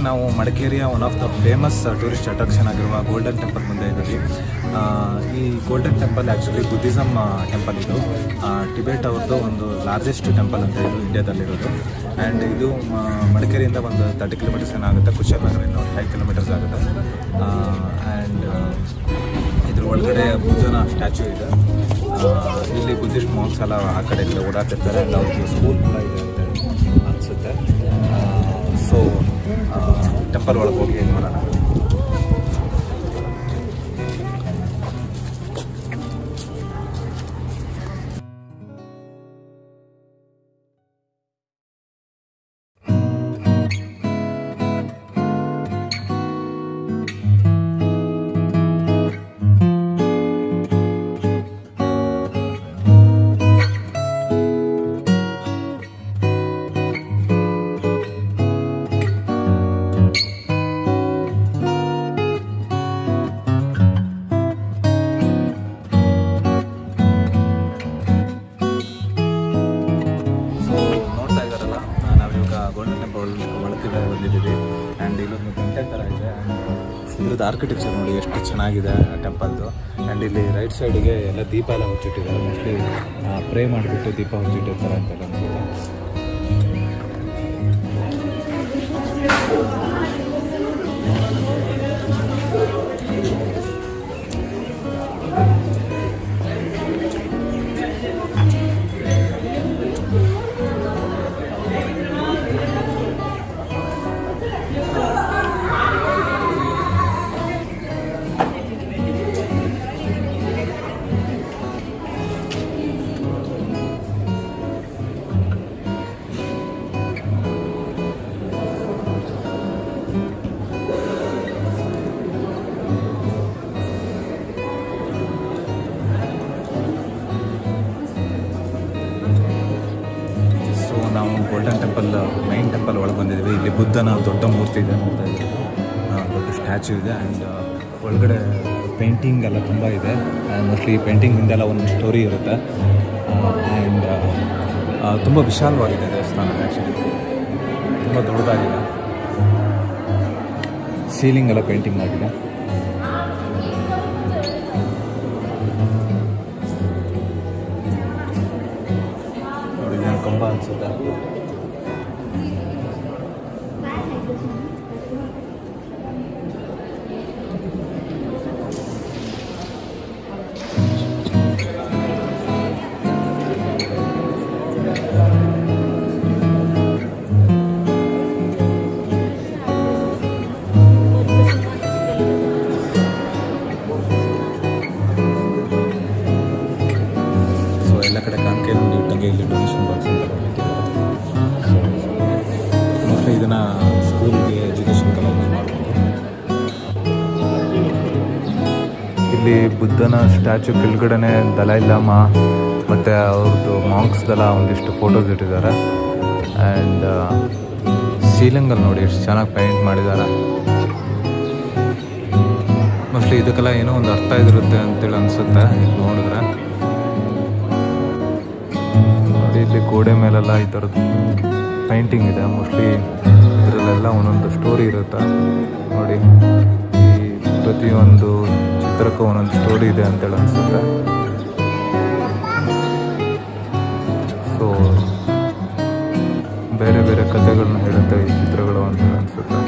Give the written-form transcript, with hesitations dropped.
ನಾವು ಮಡಿಕೇರಿಯ one of the famous tourist attraction ಆಗಿರುವ ಗೋಲ್ಡನ್ ಟೆಂಪಲ್ ಮುಂದೆ ಇದ್ದೀವಿ. ಈ golden temple actually Buddhism temple ಇದು. ಟಿಬೆಟ್ ಅವ್ರದ್ದು ಒಂದು ಲಾರ್ಜೆಸ್ಟ್ ಟೆಂಪಲ್ ಅಂತ ಇದು ಇಂಡಿಯಾದಲ್ಲಿರೋದು. ಆ್ಯಂಡ್ ಇದು ಮಡಿಕೇರಿಯಿಂದ ಒಂದು 30 ಕಿಲೋಮೀಟರ್ಸ್ ಏನಾಗುತ್ತೆ, ಕುಶಾಲನಗರದಿಂದ ಒಂದು 5 ಕಿಲೋಮೀಟರ್ಸ್ ಆಗುತ್ತೆ. ಆ್ಯಂಡ್ ಇದ್ರ ಒಳಗಡೆ ಬುದ್ಧನ ಸ್ಟ್ಯಾಚ್ಯೂ ಇದೆ. ಇಲ್ಲಿ ಬುದ್ಧಿಸ್ಟ್ ಮಾಂಕ್ಸ್ ಎಲ್ಲ ಆ ಕಡೆ ಇಲ್ಲಿ ಓಡಾಡ್ತಿರ್ತಾರೆ. ಆ್ಯಂಡ್ ಅವ್ರಿಗೆ ಸ್ಕೂಲ್ ಕೂಡ ಇದೆ ಅಂತ ಅನಿಸುತ್ತೆ. ಸೊ ಟೆಂಪಲ್ ಒಳಗೆ ಹೋಗಿ ಏನು ಮಾಡೋಣ. ಬಂದಿದ್ದೀವಿ. ಆ್ಯಂಡ್ ಇಲ್ಲೊಂದು ಗಂಟೆ ಥರ ಇದೆ. ಆ್ಯಂಡ್ ಇದ್ರದ್ದು ಆರ್ಕಿಟೆಕ್ಚರ್ ನೋಡಿ ಎಷ್ಟು ಚೆನ್ನಾಗಿದೆ ಟೆಂಪಲ್ದು. ಆ್ಯಂಡ್ ಇಲ್ಲಿ ರೈಟ್ ಸೈಡಿಗೆ ಎಲ್ಲ ದೀಪ ಎಲ್ಲ ಹಚ್ಚಿಟ್ಟಿದ್ದಾರೆ. ಮೋಸ್ಟ್ಲಿ ಪ್ರೇ ಮಾಡಿಬಿಟ್ಟು ದೀಪ ಹಚ್ಚಿಟ್ಟಿರ್ತಾರೆ ಅಂತೆಲ್ಲ ಅನ್ಸುತ್ತೆ. ನಾವು ಗೋಲ್ಡನ್ ಟೆಂಪಲ್ ಮೈನ್ ಟೆಂಪಲ್ ಒಳಗೆ ಬಂದಿದ್ದೀವಿ. ಇಲ್ಲಿ ಬುದ್ಧನ ದೊಡ್ಡ ಮೂರ್ತಿ ಇದೆ, ನೋಡ್ತಾ ಇದ್ದೀವಿ. ದೊಡ್ಡ ಸ್ಟ್ಯಾಚ್ಯೂ ಇದೆ. ಆ್ಯಂಡ್ ಒಳಗಡೆ ಪೇಂಟಿಂಗ್ ಎಲ್ಲ ತುಂಬ ಇದೆ. ಮೋಸ್ಟ್ಲಿ ಈ ಪೇಂಟಿಂಗಿಂದೆಲ್ಲ ಒಂದು ಸ್ಟೋರಿ ಇರುತ್ತೆ. ಆ್ಯಂಡ್ ತುಂಬ ವಿಶಾಲವಾಗಿದೆ ದೇವಸ್ಥಾನ. ಆ್ಯಕ್ಚುಲಿ ತುಂಬ ದೊಡ್ಡದಾಗಿದೆ. ಸೀಲಿಂಗ್ ಎಲ್ಲ ಪೇಂಟಿಂಗ್ ಆಗಿದೆ. ಕಂಬ ಅನ್ಸುತ್ತೆ. ಎಲ್ಲ ಕಡೆ ಕಾಣಿಕೆ ನೋಡಿ ಇಟ್ಟಂಗೆ ಇಲ್ಲಿ ಡೊನೇಷನ್ ಬಾಕ್ಸ್ ಅಂತ ಮೋಸ್ಟ್ಲಿ ಇದನ್ನು ಸ್ಕೂಲ್ಗೆ ಎಜುಕೇಷನ್ ಕಲ ಯೂಸ್ ಮಾಡ್ಬೋದು. ಇಲ್ಲಿ ಬುದ್ಧನ ಸ್ಟ್ಯಾಚ್ಯೂ ಕೆಳಗಡೆನೆ ದಲೈ ಲಾಮಾ ಮತ್ತು ಅವ್ರದ್ದು ಮಾಂಕ್ಸ್ದೆಲ್ಲ ಒಂದಿಷ್ಟು ಫೋಟೋಸ್ ಇಟ್ಟಿದ್ದಾರೆ. ಆ್ಯಂಡ್ ಸೀಲಿಂಗಲ್ಲಿ ನೋಡಿ ಎಷ್ಟು ಚೆನ್ನಾಗಿ ಪೇಂಟ್ ಮಾಡಿದ್ದಾರೆ. ಮೋಸ್ಟ್ಲಿ ಇದಕ್ಕೆಲ್ಲ ಏನೋ ಒಂದು ಅರ್ಥ ಇದಿರುತ್ತೆ ಅಂತೇಳಿ ಅನಿಸುತ್ತೆ ಇದು ನೋಡಿದ್ರೆ. ಇಲ್ಲಿ ಗೋಡೆ ಮೇಲೆಲ್ಲ ಈ ಥರದ್ದು ಪೇಂಟಿಂಗ್ ಇದೆ. ಮೋಸ್ಟ್ಲಿ ಇದರಲ್ಲೆಲ್ಲ ಒಂದೊಂದು ಸ್ಟೋರಿ ಇರುತ್ತೆ ನೋಡಿ. ಈ ಪ್ರತಿಯೊಂದು ಚಿತ್ರಕ್ಕೂ ಒಂದೊಂದು ಸ್ಟೋರಿ ಇದೆ ಅಂತೇಳಿ ಅನಿಸುತ್ತೆ. ಸೊ ಬೇರೆ ಬೇರೆ ಕಥೆಗಳನ್ನ ಹೇಳುತ್ತೆ ಈ ಚಿತ್ರಗಳು ಅಂತ ಅನಿಸುತ್ತೆ.